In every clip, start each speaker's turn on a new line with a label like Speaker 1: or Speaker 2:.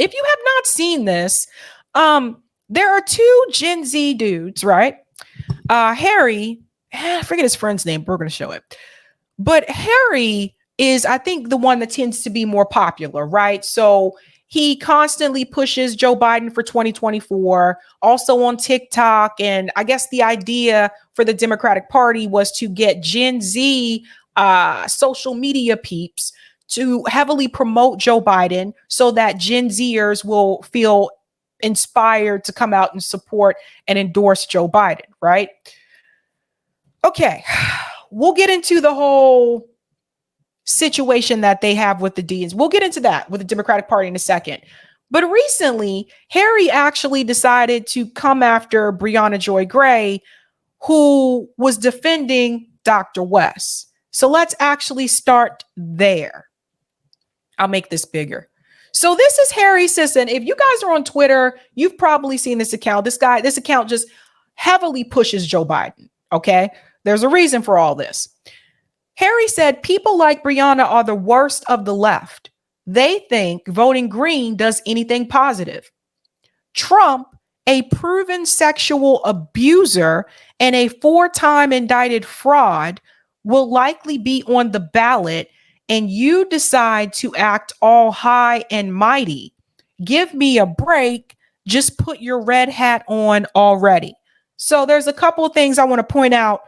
Speaker 1: if you have not seen this, there are two Gen Z dudes, right? Harry, I forget his friend's name, but we're going to show it. But Harry is, I think, the one that tends to be more popular, right? So he constantly pushes Joe Biden for 2024, also on TikTok. And I guess the idea for the Democratic Party was to get Gen Z social media peeps to heavily promote Joe Biden so that Gen Zers will feel inspired to come out and support and endorse Joe Biden, right? Okay, we'll get into the whole situation that they have with the DNC. We'll get into that with the Democratic Party in a second. But recently, Harry actually decided to come after Briahna Joy Gray, who was defending Dr. West. So let's actually start there. I'll make this bigger. So this is Harry Sisson. If you guys are on Twitter, you've probably seen this account. This account just heavily pushes Joe Biden. Okay. There's a reason for all this. Harry said people like Briahna are the worst of the left. They think voting green does anything positive. Trump, a proven sexual abuser and a 4-time indicted fraud, will likely be on the ballot, and you decide to act all high and mighty. Give me a break. Just put your red hat on already. So there's a couple of things I want to point out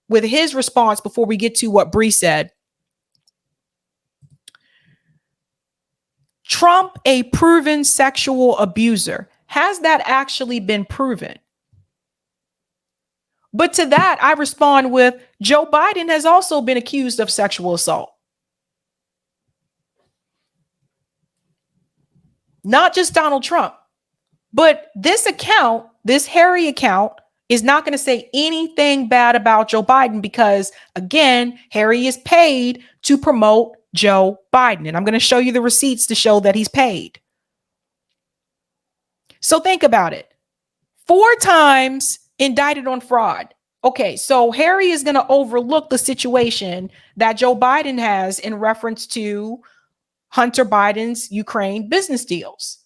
Speaker 1: with his response before we get to what Bree said. Trump, a proven sexual abuser. Has that actually been proven? But to that, I respond with Joe Biden has also been accused of sexual assault. Not just Donald Trump, but this account, this Harry account, is not going to say anything bad about Joe Biden because, again, Harry is paid to promote Joe Biden. And I'm going to show you the receipts to show that he's paid. So think about it. 4 times indicted on fraud. Okay, so Harry is going to overlook the situation that Joe Biden has in reference to Hunter Biden's Ukraine business deals.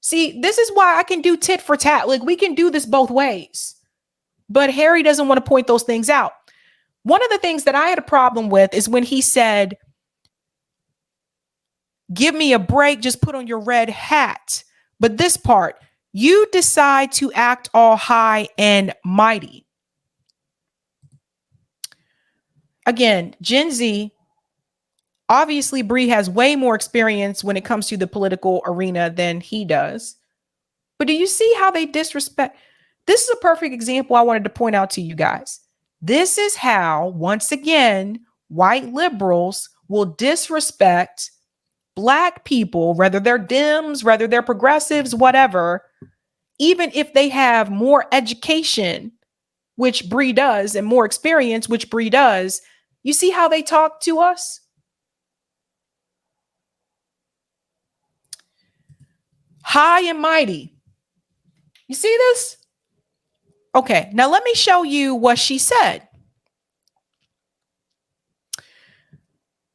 Speaker 1: See, this is why I can do tit for tat. Like, we can do this both ways. But Harry doesn't want to point those things out. One of the things that I had a problem with is when he said, give me a break, just put on your red hat. But this part, you decide to act all high and mighty. Again, Gen Z, obviously, Bree has way more experience when it comes to the political arena than he does. But do you see how they disrespect? This is a perfect example I wanted to point out to you guys. This is how, once again, white liberals will disrespect Black people, whether they're Dems, whether they're progressives, whatever, even if they have more education, which Bree does, and more experience, which Bree does. You see how they talk to us? High and mighty. You see this? Okay, now let me show you what she said.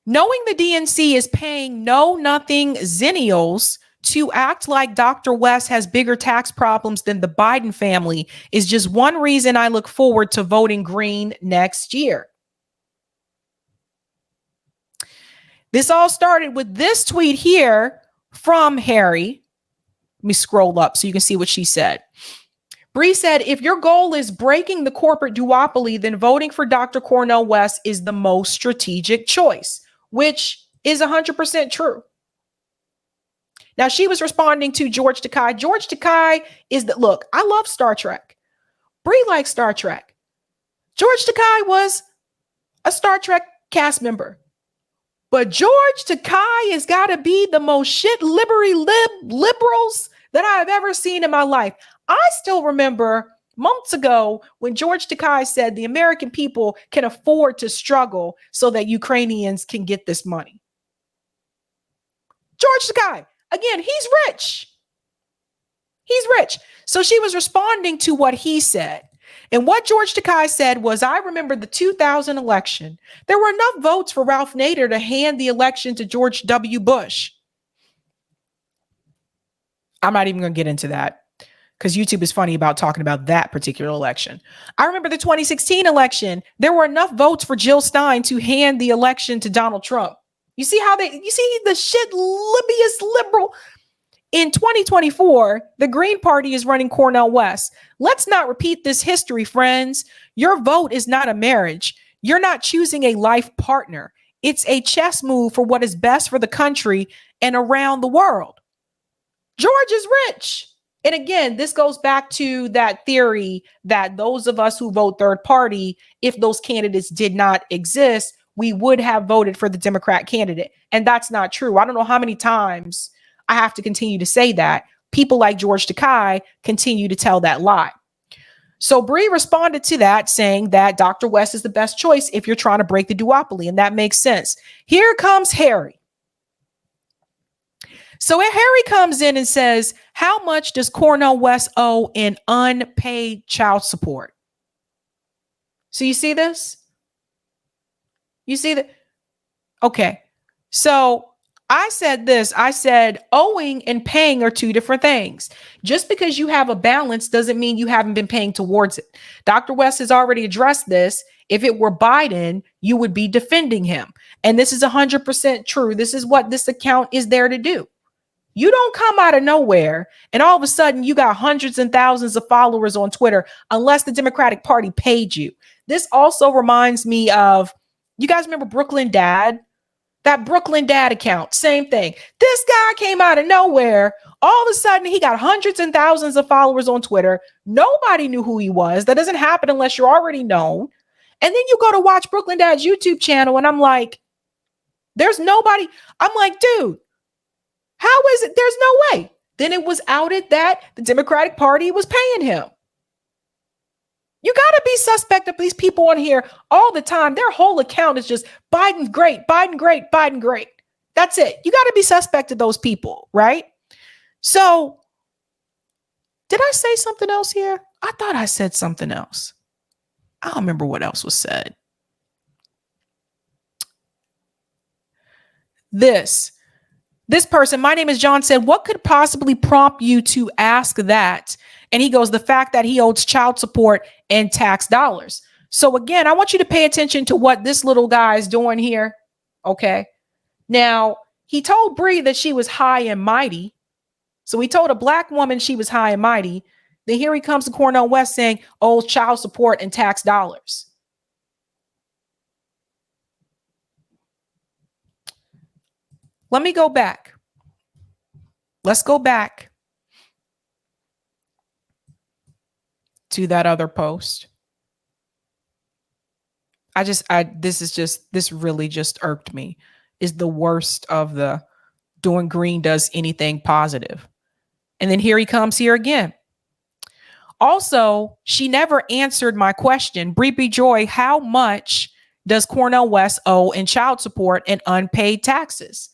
Speaker 1: Knowing the DNC is paying know-nothing zennials to act like Dr. West has bigger tax problems than the Biden family is just one reason I look forward to voting green next year. This all started with this tweet here from Harry. Let me scroll up so you can see what she said. Bree said, if your goal is breaking the corporate duopoly, then voting for Dr. Cornel West is the most strategic choice, which is 100% true. Now, she was responding to George Takei. George Takei is that, look, I love Star Trek. Bree likes Star Trek. George Takei was a Star Trek cast member. But George Takei has got to be the most shit liberals that I've ever seen in my life. I still remember months ago when George Takei said the American people can afford to struggle so that Ukrainians can get this money. George Takei, again, he's rich. He's rich. So she was responding to what he said. And what George Takei said was, I remember the 2000 election. There were enough votes for Ralph Nader to hand the election to George W. Bush. I'm not even going to get into that because YouTube is funny about talking about that particular election. I remember the 2016 election. There were enough votes for Jill Stein to hand the election to Donald Trump. You see the shit libbiest liberal. In 2024, the Green Party is running Cornel West. Let's not repeat this history, friends. Your vote is not a marriage. You're not choosing a life partner. It's a chess move for what is best for the country and around the world. George is rich. And again, this goes back to that theory that those of us who vote third party, if those candidates did not exist, we would have voted for the Democrat candidate. And that's not true. I don't know how many times I have to continue to say that. People like George Takei continue to tell that lie. So Bree responded to that saying that Dr. West is the best choice if you're trying to break the duopoly. And that makes sense. Here comes Harry. So Harry comes in and says, how much does Cornel West owe in unpaid child support? So you see this? You see that? Okay. So I said this. I said owing and paying are two different things. Just because you have a balance doesn't mean you haven't been paying towards it. Dr. West has already addressed this. If it were Biden, you would be defending him. And this is 100% true. This is what this account is there to do. You don't come out of nowhere and all of a sudden you got hundreds and thousands of followers on Twitter unless the Democratic Party paid you. This also reminds me of, you guys remember Brooklyn Dad? That Brooklyn Dad account, same thing. This guy came out of nowhere. All of a sudden, he got hundreds and thousands of followers on Twitter. Nobody knew who he was. That doesn't happen unless you're already known. And then you go to watch Brooklyn Dad's YouTube channel, and I'm like, there's nobody. I'm like, dude, how is it? There's no way. Then it was outed that the Democratic Party was paying him. You got to be suspect of these people on here all the time. Their whole account is just Biden great, Biden great, Biden great. That's it. You got to be suspect of those people, right? So did I say something else here? I thought I said something else. I don't remember what else was said. This person, my name is John, said, what could possibly prompt you to ask that? And he goes, the fact that he owes child support and tax dollars. So again, I want you to pay attention to what this little guy is doing here. Okay. Now, he told Bree that she was high and mighty. So he told a black woman she was high and mighty. Then here he comes to Cornel West saying, owes child support and tax dollars. Let me go back. Let's go back to that other post. This really just irked me. Is the worst of the doing green does anything positive. And then here he comes here again. Also, she never answered my question. Bree Joy, how much does Cornel West owe in child support and unpaid taxes?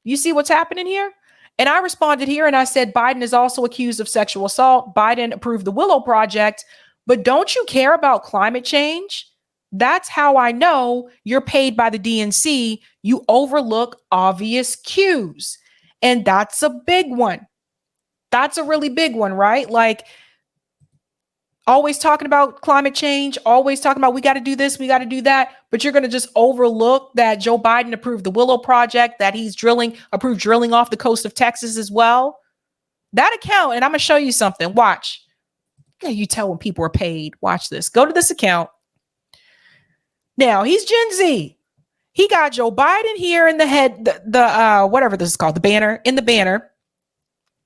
Speaker 1: You see what's happening here? And I responded here and I said, Biden is also accused of sexual assault. Biden approved the Willow Project, but don't you care about climate change? That's how I know you're paid by the DNC. You overlook obvious cues. And that's a big one. That's a really big one, right? Like always talking about climate change, always talking about we got to do this, we got to do that. But you're going to just overlook that Joe Biden approved the Willow Project, that he's approved drilling off the coast of Texas as well. That account, and I'm going to show you something. Watch. Yeah, you tell when people are paid. Watch this. Go to this account. Now, he's Gen Z. He got Joe Biden here in the head, the whatever this is called, the banner, in the banner.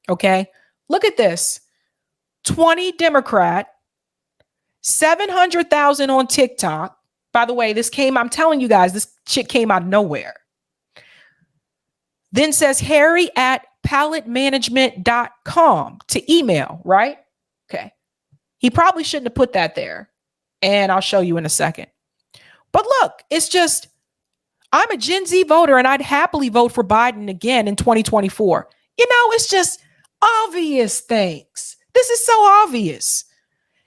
Speaker 1: Okay. Look at this. 20 Democrat, 700,000 on TikTok. By the way, I'm telling you guys, this shit came out of nowhere. Then says Harry at palettemanagement.com to email, right? Okay. He probably shouldn't have put that there. And I'll show you in a second. But look, it's just, I'm a Gen Z voter and I'd happily vote for Biden again in 2024. You know, it's just obvious things. This is so obvious.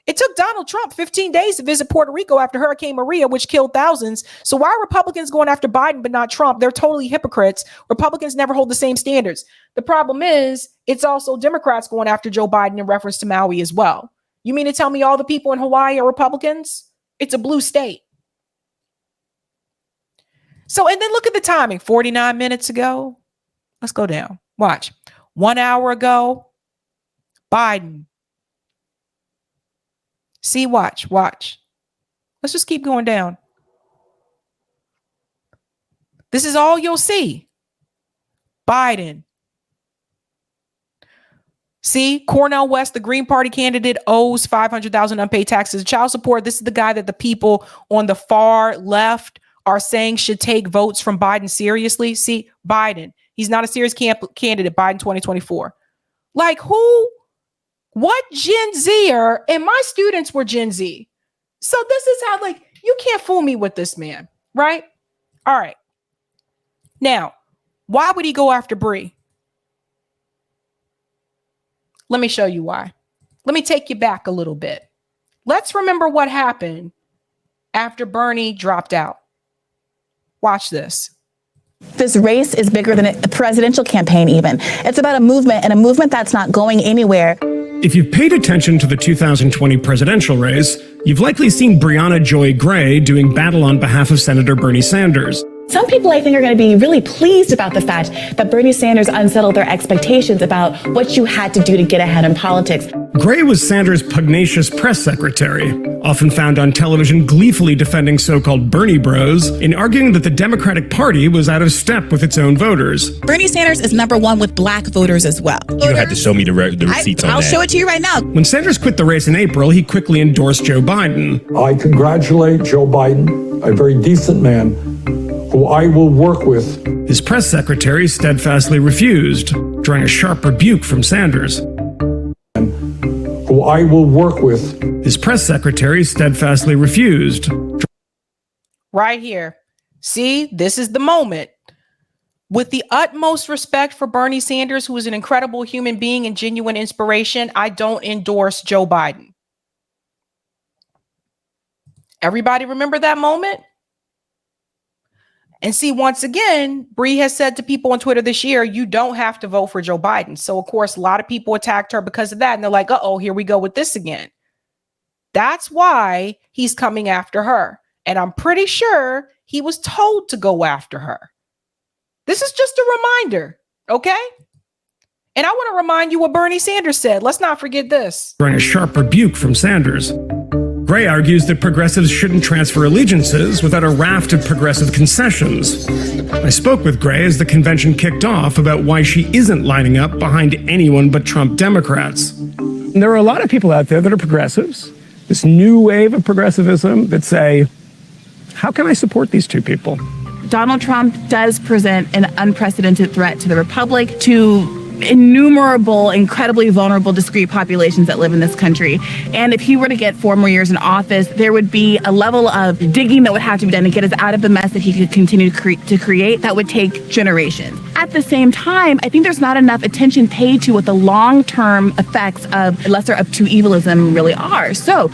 Speaker 1: It took Donald Trump 15 days to visit Puerto Rico after Hurricane Maria, which killed thousands. So why are Republicans going after Biden but not Trump? They're totally hypocrites. Republicans never hold the same standards. The problem is it's also Democrats going after Joe Biden in reference to Maui as well. You mean to tell me all the people in Hawaii are Republicans? It's a blue state. So, and then look at the timing. 49 minutes ago. Let's go down. Watch. 1 hour ago, Biden. See, watch. Let's just keep going down. This is all you'll see. Biden. See, Cornel West, the Green Party candidate, owes $500,000 unpaid taxes, child support. This is the guy that the people on the far left are saying should take votes from Biden seriously. See, Biden. He's not a serious candidate. Biden 2024. Like who? What Gen Zer? And my students were Gen Z. So this is how, like, you can't fool me with this man, right? All right. Now, why would he go after Bree? Let me show you why. Let me take you back a little bit. Let's remember what happened after Bernie dropped out. Watch this.
Speaker 2: This race is bigger than a presidential campaign even. It's about a movement, and a movement that's not going anywhere.
Speaker 3: If you've paid attention to the 2020 presidential race, you've likely seen Briahna Joy Gray doing battle on behalf of Senator Bernie Sanders.
Speaker 2: Some people, I think, are going to be really pleased about the fact that Bernie Sanders unsettled their expectations about what you had to do to get ahead in politics.
Speaker 3: Gray was Sanders' pugnacious press secretary, often found on television gleefully defending so-called Bernie bros and arguing that the Democratic Party was out of step with its own voters.
Speaker 2: Bernie Sanders is #1 with black voters as well.
Speaker 4: You don't have to show me the receipts on that.
Speaker 2: I'll show it to you right now.
Speaker 3: When Sanders quit the race in April, he quickly endorsed Joe Biden.
Speaker 5: I congratulate Joe Biden, a very decent man, who I will work with.
Speaker 3: His press secretary steadfastly refused, drawing a sharp rebuke from Sanders.
Speaker 5: Who I will work with.
Speaker 3: His press secretary steadfastly refused.
Speaker 1: Right here. See, this is the moment. With the utmost respect for Bernie Sanders, who is an incredible human being and genuine inspiration, I don't endorse Joe Biden. Everybody remember that moment? And see, once again, Bree has said to people on Twitter this year, you don't have to vote for Joe Biden. So, of course, a lot of people attacked her because of that. And they're like, uh-oh, here we go with this again. That's why he's coming after her. And I'm pretty sure he was told to go after her. This is just a reminder, okay? And I want to remind you what Bernie Sanders said. Let's not forget this.
Speaker 3: Drawing a sharp rebuke from Sanders. Gray argues that progressives shouldn't transfer allegiances without a raft of progressive concessions. I spoke with Gray as the convention kicked off about why she isn't lining up behind anyone but Trump Democrats.
Speaker 6: There are a lot of people out there that are progressives, this new wave of progressivism that say, how can I support these two people?
Speaker 2: Donald Trump does present an unprecedented threat to the republic, to innumerable, incredibly vulnerable, discrete populations that live in this country. And if he were to get 4 more years in office, there would be a level of digging that would have to be done to get us out of the mess that he could continue to create that would take generations. At the same time, I think there's not enough attention paid to what the long-term effects of lesser of true evilism really are. So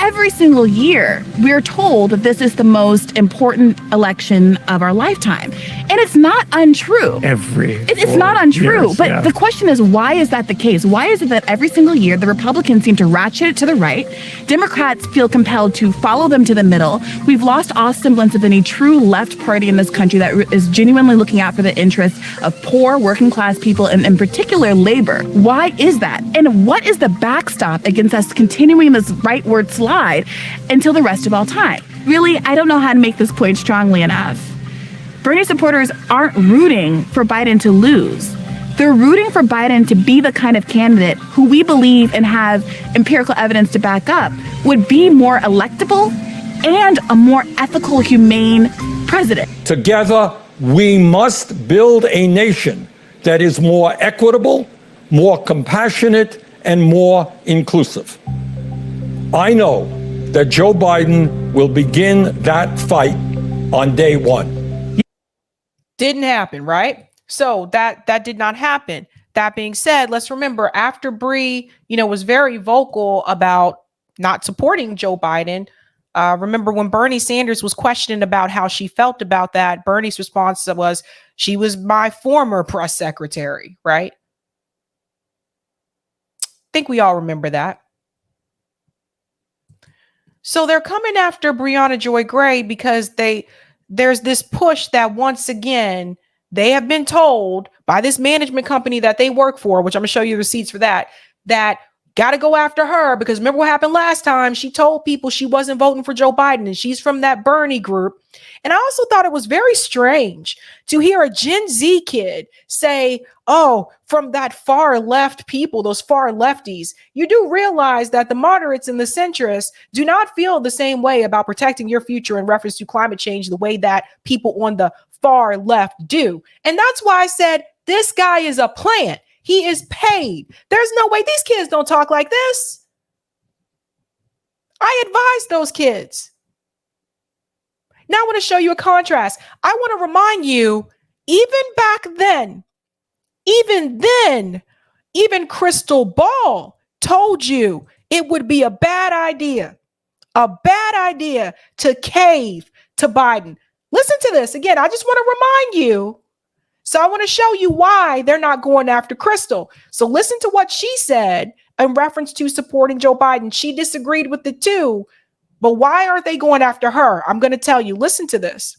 Speaker 2: every single year, we're told that this is the most important election of our lifetime. And it's not untrue. It's not untrue. But yeah. The question is, why is that the case? Why is it that every single year the Republicans seem to ratchet it to the right? Democrats feel compelled to follow them to the middle. We've lost all semblance of any true left party in this country that is genuinely looking out for the interests of poor working class people and in particular labor. Why is that? And what is the backstop against us continuing this rightward slide until the rest of all time? Really, I don't know how to make this point strongly enough. Bernie supporters aren't rooting for Biden to lose. They're rooting for Biden to be the kind of candidate who we believe and have empirical evidence to back up would be more electable and a more ethical, humane president.
Speaker 5: Together, we must build a nation that is more equitable, more compassionate, and more inclusive. I know that Joe Biden will begin that fight on day one.
Speaker 1: Didn't happen, right? So that did not happen. That being said, let's remember after Bree, was very vocal about not supporting Joe Biden. Remember when Bernie Sanders was questioned about how she felt about that, Bernie's response was, she was my former press secretary, right? I think we all remember that. So they're coming after Briahna Joy Gray because there's this push that once again, they have been told by this management company that they work for, which I'm gonna show you receipts for that got to go after her because remember what happened last time? She told people she wasn't voting for Joe Biden and she's from that Bernie group. And I also thought it was very strange to hear a Gen Z kid say, oh, from that far left people, those far lefties, you do realize that the moderates and the centrists do not feel the same way about protecting your future in reference to climate change the way that people on the far left do. And that's why I said, this guy is a plant. He is paid. There's no way these kids don't talk like this. I advise those kids. Now I want to show you a contrast. I want to remind you, even back then, even Crystal Ball told you it would be a bad idea to cave to Biden. Listen to this again. I just want to remind you. So I want to show you why they're not going after Crystal. So listen to what she said in reference to supporting Joe Biden. She disagreed with it too, but why aren't they going after her? I'm going to tell you. Listen to this.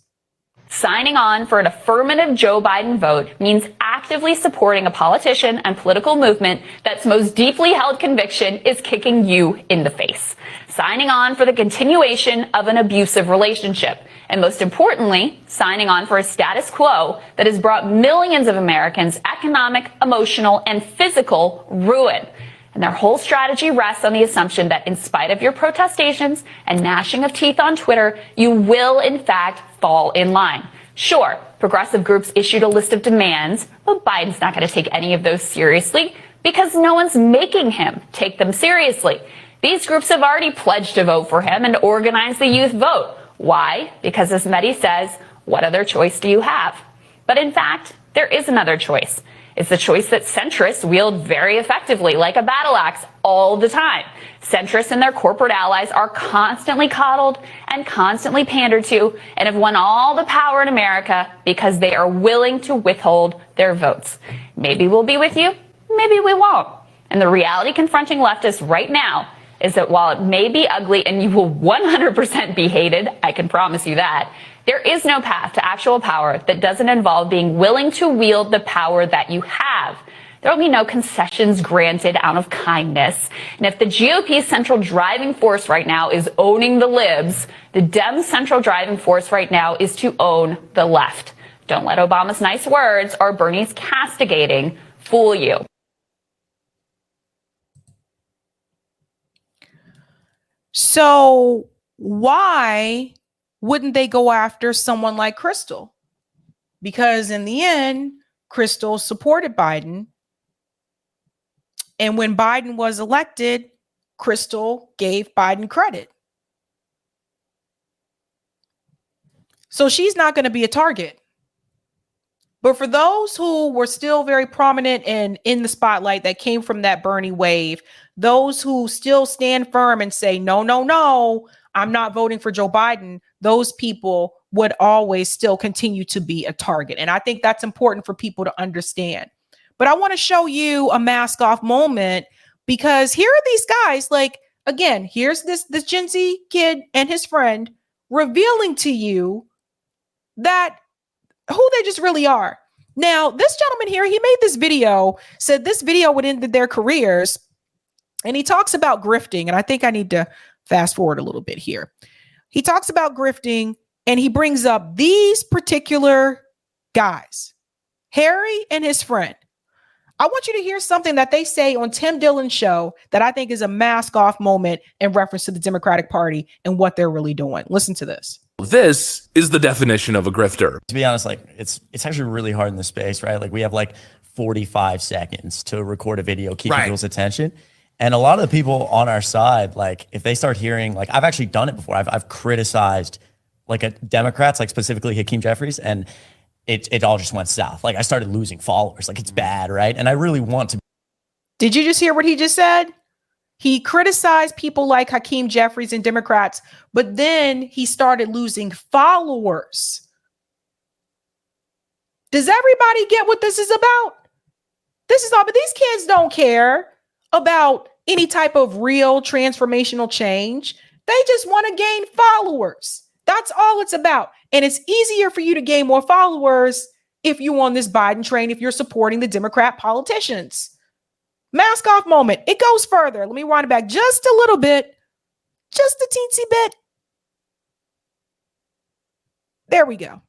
Speaker 7: Signing on for an affirmative Joe Biden vote means actively supporting a politician and political movement that's most deeply held conviction is kicking you in the face. Signing on for the continuation of an abusive relationship. And most importantly, signing on for a status quo that has brought millions of Americans economic, emotional, and physical ruin. And their whole strategy rests on the assumption that in spite of your protestations and gnashing of teeth on Twitter, you will in fact fall in line. Sure, progressive groups issued a list of demands, but Biden's not going to take any of those seriously because no one's making him take them seriously. These groups have already pledged to vote for him and organize the youth vote. Why? Because as Mehdi says, what other choice do you have? But in fact, there is another choice. It's the choice that centrists wield very effectively, like a battle axe, all the time. Centrists and their corporate allies are constantly coddled and constantly pandered to and have won all the power in America because they are willing to withhold their votes. Maybe we'll be with you, maybe we won't. And the reality confronting leftists right now is that while it may be ugly and you will 100% be hated, I can promise you that, there is no path to actual power that doesn't involve being willing to wield the power that you have. There will be no concessions granted out of kindness. And if the GOP's central driving force right now is owning the libs, the Dems' central driving force right now is to own the left. Don't let Obama's nice words or Bernie's castigating fool you.
Speaker 1: So why wouldn't they go after someone like Crystal? Because in the end, Crystal supported Biden. And when Biden was elected, Crystal gave Biden credit. So she's not going to be a target. But for those who were still very prominent and in the spotlight that came from that Bernie wave, those who still stand firm and say, no, no, no, I'm not voting for Joe Biden, those people would always still continue to be a target. And I think that's important for people to understand. But I want to show you a mask off moment because here are these guys, like, again, here's this Gen Z kid and his friend revealing to you that who they just really are. Now, this gentleman here, he made this video, said this video would end their careers. And he talks about grifting. And I think I need to fast forward a little bit here. He talks about grifting and he brings up these particular guys, Harry and his friend. I want you to hear something that they say on Tim Dillon's show that I think is a mask off moment in reference to the Democratic Party and what they're really doing. Listen to this.
Speaker 8: This is the definition of a grifter.
Speaker 9: To be honest, like it's actually really hard in this space, right? Like we have like 45 seconds to record a video, keep people's attention. And a lot of the people on our side, like if they start hearing, like I've actually done it before. I've criticized like Democrats, like specifically Hakeem Jeffries, and it all just went south. Like I started losing followers. Like it's bad, right? And I really want to.
Speaker 1: Did you just hear what he just said? He criticized people like Hakeem Jeffries and Democrats, but then he started losing followers. Does everybody get what this is about? This is all, but these kids don't care about any type of real transformational change. They just want to gain followers. That's all it's about. And it's easier for you to gain more followers if you're on this Biden train, if you're supporting the Democrat politicians. Mask off moment. It goes further. Let me wind it back just a little bit. Just a teensy bit. There we go.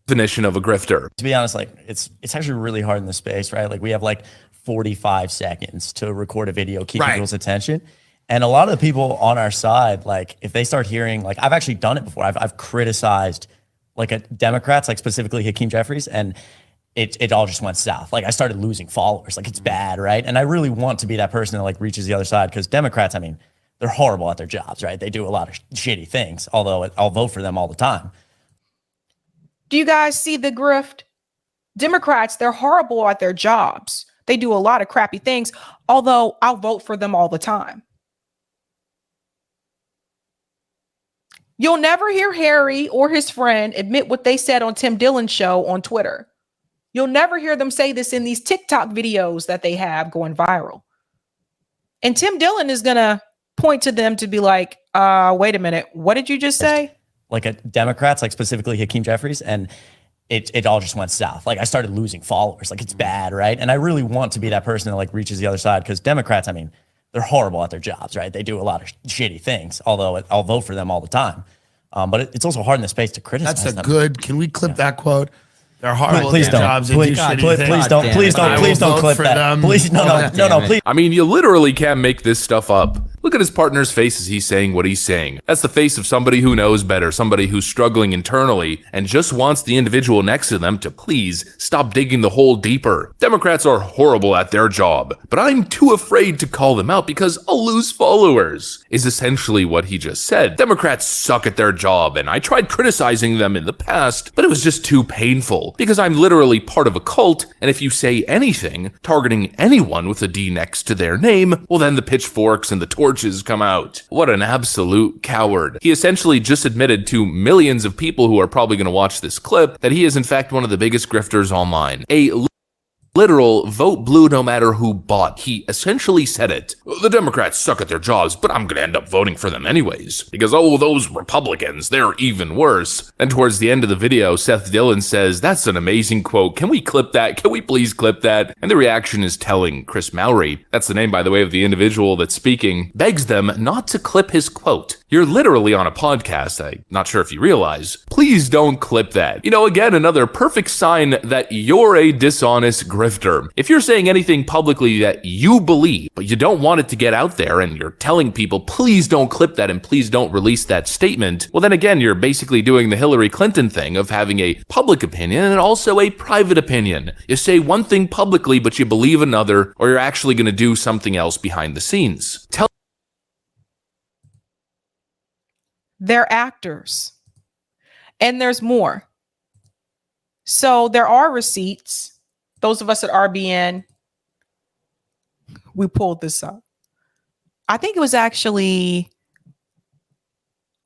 Speaker 8: Definition of a grifter.
Speaker 9: To be honest, like it's actually really hard in this space, right? Like we have like 45 seconds to record a video, keep people's attention. And a lot of the people on our side, like if they start hearing, like I've actually done it before. I've criticized like Democrats, like specifically Hakeem Jeffries, and it all just went south. Like I started losing followers. Like it's bad, right? And I really want to be that person that like reaches the other side, because Democrats, I mean, they're horrible at their jobs, right? They do a lot of shitty things, although I'll vote for them all the time.
Speaker 1: Do you guys see the grift? Democrats, they're horrible at their jobs. They do a lot of crappy things, although I'll vote for them all the time. You'll never hear Harry or his friend admit what they said on Tim Dillon's show on Twitter. You'll never hear them say this in these TikTok videos that they have going viral. And Tim Dillon is going to point to them to be like, wait a minute, what did you just say?
Speaker 9: Like Democrats, like specifically Hakeem Jeffries, and it all just went south. Like I started losing followers. Like it's bad, right? And I really want to be that person that like reaches the other side, because Democrats, I mean, they're horrible at their jobs, right? They do a lot of shitty things, although I'll vote for them all the time. But it's also hard in the space to criticize them.
Speaker 10: That's a good, can we clip that quote? They're horrible
Speaker 9: please
Speaker 10: at their
Speaker 9: don't.
Speaker 10: jobs and
Speaker 9: Please,
Speaker 10: do shitty
Speaker 9: please,
Speaker 10: things.
Speaker 9: please don't clip that. Please, no, please.
Speaker 8: I mean, you literally can't make this stuff up. Look at his partner's face as he's saying what he's saying. That's the face of somebody who knows better, somebody who's struggling internally and just wants the individual next to them to please stop digging the hole deeper. Democrats are horrible at their job, but I'm too afraid to call them out because I'll lose followers, is essentially what he just said. Democrats suck at their job, and I tried criticizing them in the past, but it was just too painful because I'm literally part of a cult, and if you say anything targeting anyone with a D next to their name, well then the pitchforks and the torches come out. What an absolute coward. He essentially just admitted to millions of people who are probably going to watch this clip that he is in fact one of the biggest grifters online. A literal vote blue no matter who bought. He essentially said it. The Democrats suck at their jobs, but I'm gonna end up voting for them anyways. Because, oh, those Republicans, they're even worse. And towards the end of the video, Seth Dillon says, that's an amazing quote. Can we clip that? Can we please clip that? And the reaction is telling. Chris Mowry, that's the name, by the way, of the individual that's speaking, begs them not to clip his quote. You're literally on a podcast. I'm not sure if you realize. Please don't clip that. You know, again, another perfect sign that you're a dishonest grifter. If you're saying anything publicly that you believe, but you don't want it to get out there and you're telling people, please don't clip that and please don't release that statement, well, then again, you're basically doing the Hillary Clinton thing of having a public opinion and also a private opinion. You say one thing publicly, but you believe another, or you're actually going to do something else behind the scenes.
Speaker 1: They're actors. And there's more. So there are receipts. Those of us at RBN, we pulled this up. I think it was actually,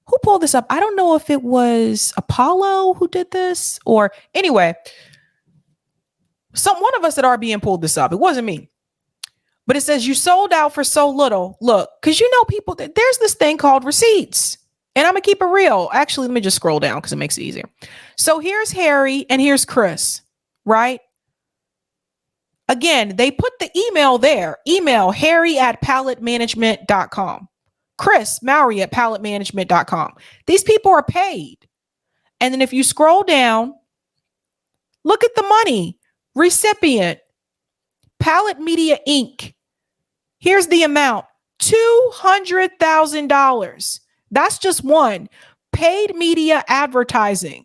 Speaker 1: who pulled this up? I don't know if it was Apollo who did this, or anyway, one of us at RBN pulled this up. It wasn't me. But it says you sold out for so little. Look, because you know people, there's this thing called receipts. And I'm going to keep it real. Actually, let me just scroll down because it makes it easier. So here's Harry and here's Chris, right? Again, they put the email there. Email harry@palettemanagement.com. Chris Mowry@palettemanagement.com. These people are paid. And then if you scroll down, look at the money. Recipient, Palette Media Inc. Here's the amount, $200,000. That's just one. Paid media advertising.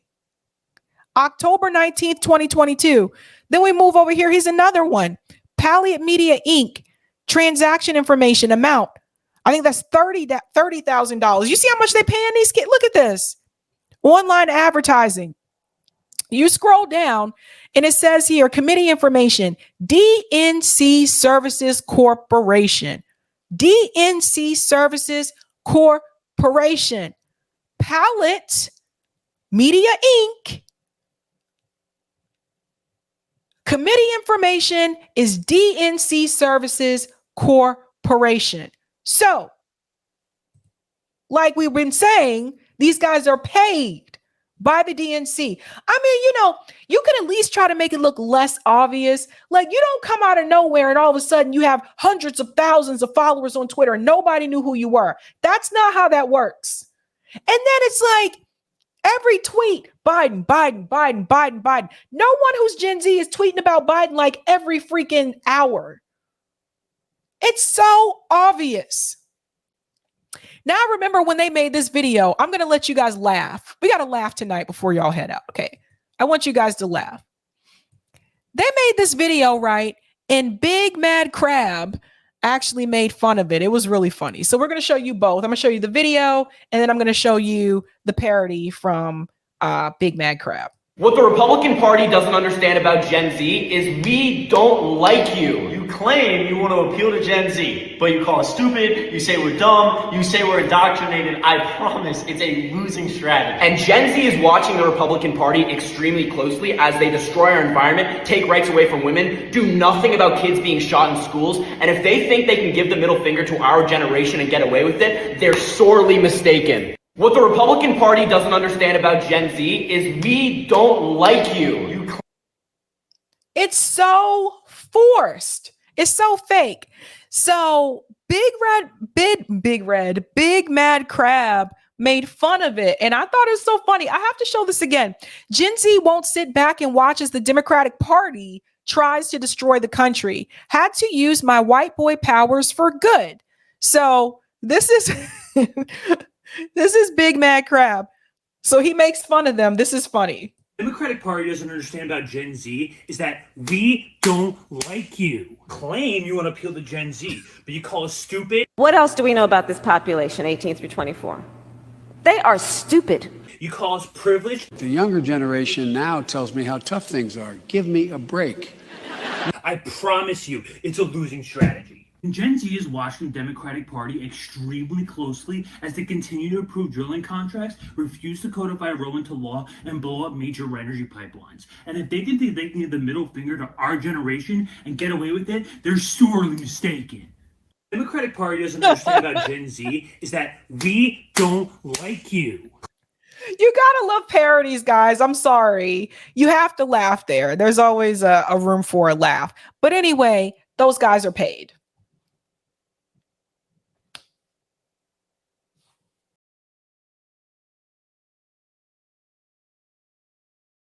Speaker 1: October 19th, 2022. Then we move over here. Here's another one. Palette Media Inc. Transaction information amount. I think that's $30,000. You see how much they paying these kids? Look at this. Online advertising. You scroll down and it says here, committee information, DNC Services Corporation. DNC Services Corporation. Palette Media Inc. Committee information is DNC Services Corporation. So, like we've been saying, these guys are paid by the DNC. I mean, you can at least try to make it look less obvious. Like, you don't come out of nowhere and all of a sudden you have hundreds of thousands of followers on Twitter and nobody knew who you were. That's not how that works. And then it's like every tweet, Biden, Biden, Biden, Biden, Biden. No one who's Gen Z is tweeting about Biden like every freaking hour. It's so obvious. Now, remember when they made this video, I'm going to let you guys laugh. We got to laugh tonight before y'all head out. Okay. I want you guys to laugh. They made this video, right? And Big Mad Crab actually made fun of it. It was really funny. So we're going to show you both. I'm going to show you the video and then I'm going to show you the parody from Big Mad Crab.
Speaker 11: What the Republican Party doesn't understand about Gen Z is we don't like you. You claim you want to appeal to Gen Z, but you call us stupid, you say we're dumb, you say we're indoctrinated. I promise it's a losing strategy. And Gen Z is watching the Republican Party extremely closely as they destroy our environment, take rights away from women, do nothing about kids being shot in schools, and if they think they can give the middle finger to our generation and get away with it, they're sorely mistaken. What the Republican Party doesn't understand about Gen Z is we don't like you.
Speaker 1: It's so forced. It's so fake. So Big Mad Crab made fun of it. And I thought it was so funny. I have to show this again. Gen Z won't sit back and watch as the Democratic Party tries to destroy the country. Had to use my white boy powers for good. So this is... This is Big Mad Crab. So he makes fun of them. This is funny.
Speaker 12: The Democratic Party doesn't understand about Gen Z is that we don't like you. Claim you want to appeal to Gen Z, but you call us stupid.
Speaker 13: What else do we know about this population, 18 through 24? They are stupid.
Speaker 12: You call us privileged.
Speaker 14: The younger generation now tells me how tough things are. Give me a break.
Speaker 12: I promise you, it's a losing strategy. Gen Z is watching the Democratic Party extremely closely as they continue to approve drilling contracts, refuse to codify Roe into law, and blow up major energy pipelines. And if they think they can give the middle finger to our generation and get away with it, they're sorely mistaken. The Democratic Party doesn't understand about Gen Z is that we don't like you.
Speaker 1: You gotta love parodies, guys. I'm sorry. You have to laugh there. There's always a room for a laugh. But anyway, those guys are paid.